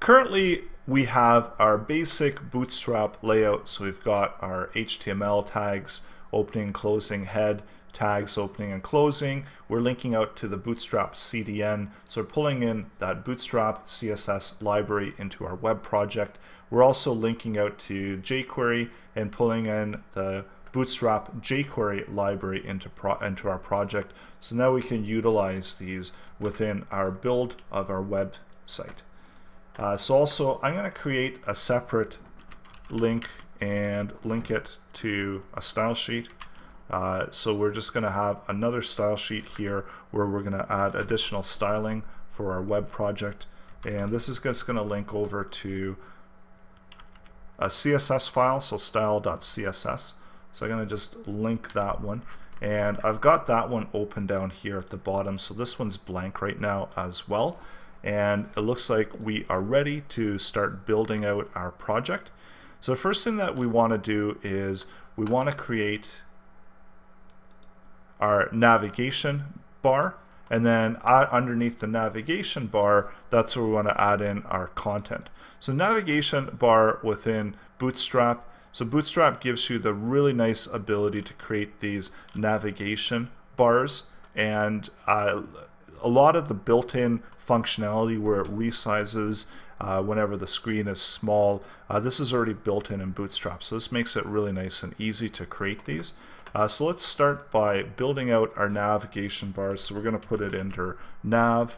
Currently, we have our basic Bootstrap layout. So we've got our HTML tags, opening and closing head, tags opening and closing. We're linking out to the Bootstrap CDN. So we're pulling in that Bootstrap CSS library into our web project. We're also linking out to jQuery and pulling in the Bootstrap jQuery library into our project. So now we can utilize these within our build of our website. So also I'm going to create a separate link and link it to a style sheet. So we're just going to have another style sheet here where we're going to add additional styling for our web project, and this is just going to link over to a CSS file, so style.css. So I'm going to just link that one, and I've got that one open down here at the bottom, so this one's blank right now as well, and it looks like we are ready to start building out our project. So the first thing that we want to do is we want to create our navigation bar, and then underneath the navigation bar, that's where we want to add in our content. So navigation bar within Bootstrap. So Bootstrap gives you the really nice ability to create these navigation bars, and a lot of the built-in functionality where it resizes whenever the screen is small, this is already built in Bootstrap. So this makes it really nice and easy to create these. So let's start by building out our navigation bars. So we're going to put it into nav,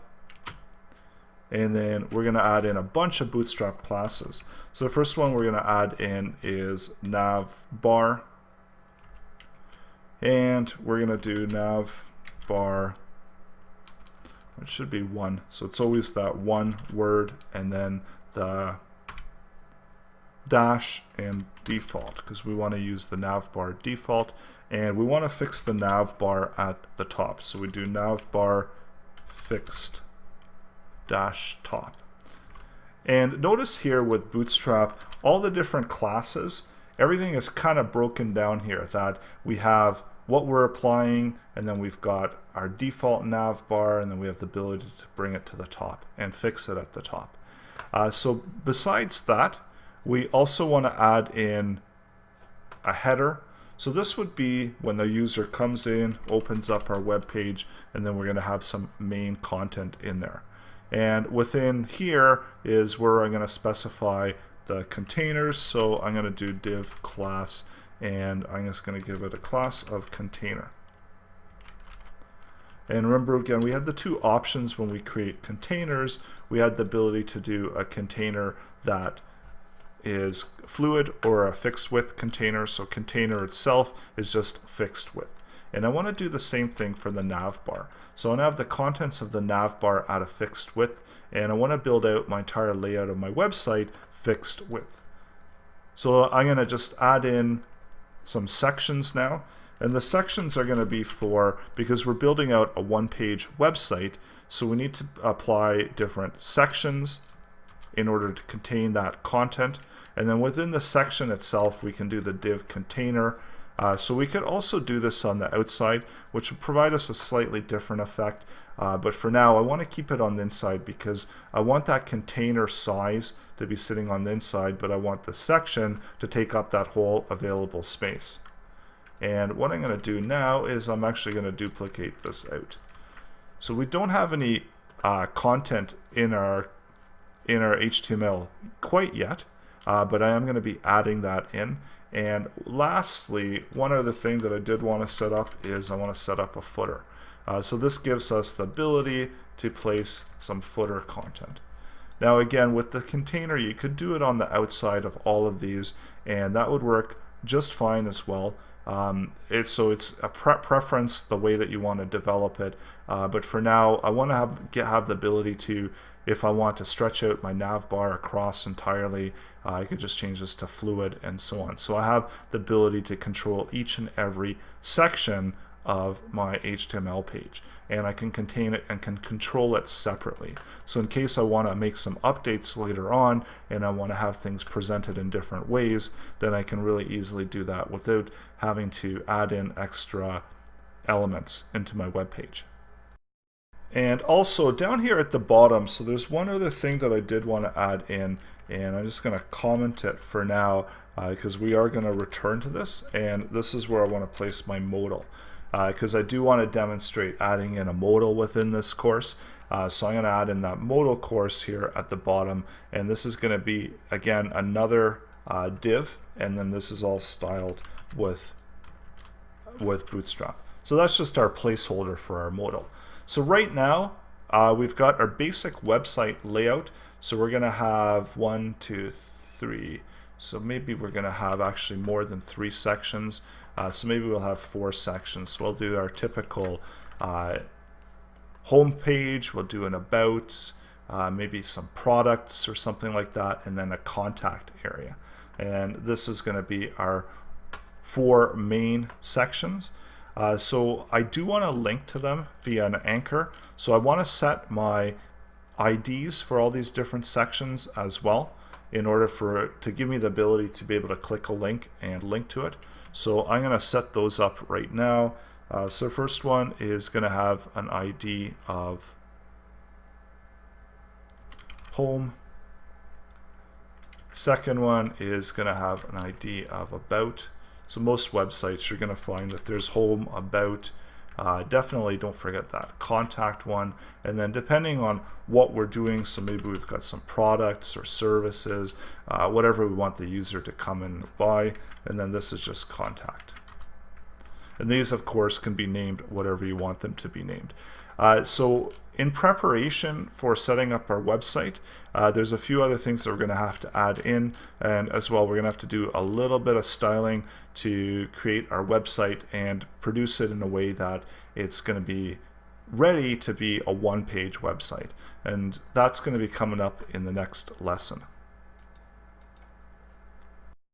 and then we're going to add in a bunch of Bootstrap classes. So the first one we're going to add in is nav bar, and we're going to do nav bar, it should be one, so it's always that one word and then the dash and default, because we want to use the nav bar default, and we want to fix the nav bar at the top. So we do nav bar fixed dash top. And notice here with Bootstrap, all the different classes, everything is kind of broken down here, that we have what we're applying, and then we've got our default nav bar, and then we have the ability to bring it to the top and fix it at the top. So besides that, we also want to add in a header. So this would be when the user comes in, opens up our web page, and then we're going to have some main content in there. And within here is where I'm going to specify the containers. So I'm going to do div class, and I'm just going to give it a class of container. And remember, again, we had the two options when we create containers. We had the ability to do a container that is fluid or a fixed width container. So container itself is just fixed width. And I want to do the same thing for the nav bar. So I want to have the contents of the nav bar at a fixed width, and I want to build out my entire layout of my website fixed width. So I'm going to just add in some sections now, and the sections are going to be because we're building out a one-page website, so we need to apply different sections in order to contain that content. And then within the section itself, we can do the div container. So we could also do this on the outside, which would provide us a slightly different effect. But for now, I want to keep it on the inside because I want that container size to be sitting on the inside, but I want the section to take up that whole available space. And what I'm going to do now is I'm actually going to duplicate this out. So we don't have any content in our HTML quite yet, but I am going to be adding that in. And lastly, one other thing that I did want to set up is I want to set up a footer. So this gives us the ability to place some footer content. Now again, with the container, you could do it on the outside of all of these, and that would work just fine as well. So it's a preference the way that you want to develop it, but for now I want to have the ability to, if I want to stretch out my nav bar across entirely, I could just change this to fluid and so on. So I have the ability to control each and every section of my HTML page, and I can contain it and can control it separately. So in case I want to make some updates later on and I want to have things presented in different ways, then I can really easily do that without having to add in extra elements into my web page. And also down here at the bottom, so there's one other thing that I did want to add in, and I'm just going to comment it for now because we are going to return to this, and this is where I want to place my modal because I do want to demonstrate adding in a modal within this course. So I'm going to add in that modal course here at the bottom, and this is going to be again another div, and then this is all styled with Bootstrap. So that's just our placeholder for our modal. So right now we've got our basic website layout. So we're going to have 1, 2, 3. So maybe we're going to have actually more than 3 sections. So maybe we'll have 4 sections. So we'll do our typical home page, we'll do an about, maybe some products or something like that, and then a contact area. And this is going to be our 4 main sections. So I do want to link to them via an anchor. So I want to set my IDs for all these different sections as well in order for it to give me the ability to be able to click a link and link to it. So I'm going to set those up right now. So first one is going to have an ID of home. Second one is going to have an ID of about. So most websites you're going to find that there's home, about. Definitely don't forget that contact one. And then depending on what we're doing, so maybe we've got some products or services, whatever we want the user to come and buy. And then this is just contact. And these, of course, can be named whatever you want them to be named. So in preparation for setting up our website, there's a few other things that we're going to have to add in. And as well, we're going to have to do a little bit of styling to create our website and produce it in a way that it's going to be ready to be a one-page website. And that's going to be coming up in the next lesson.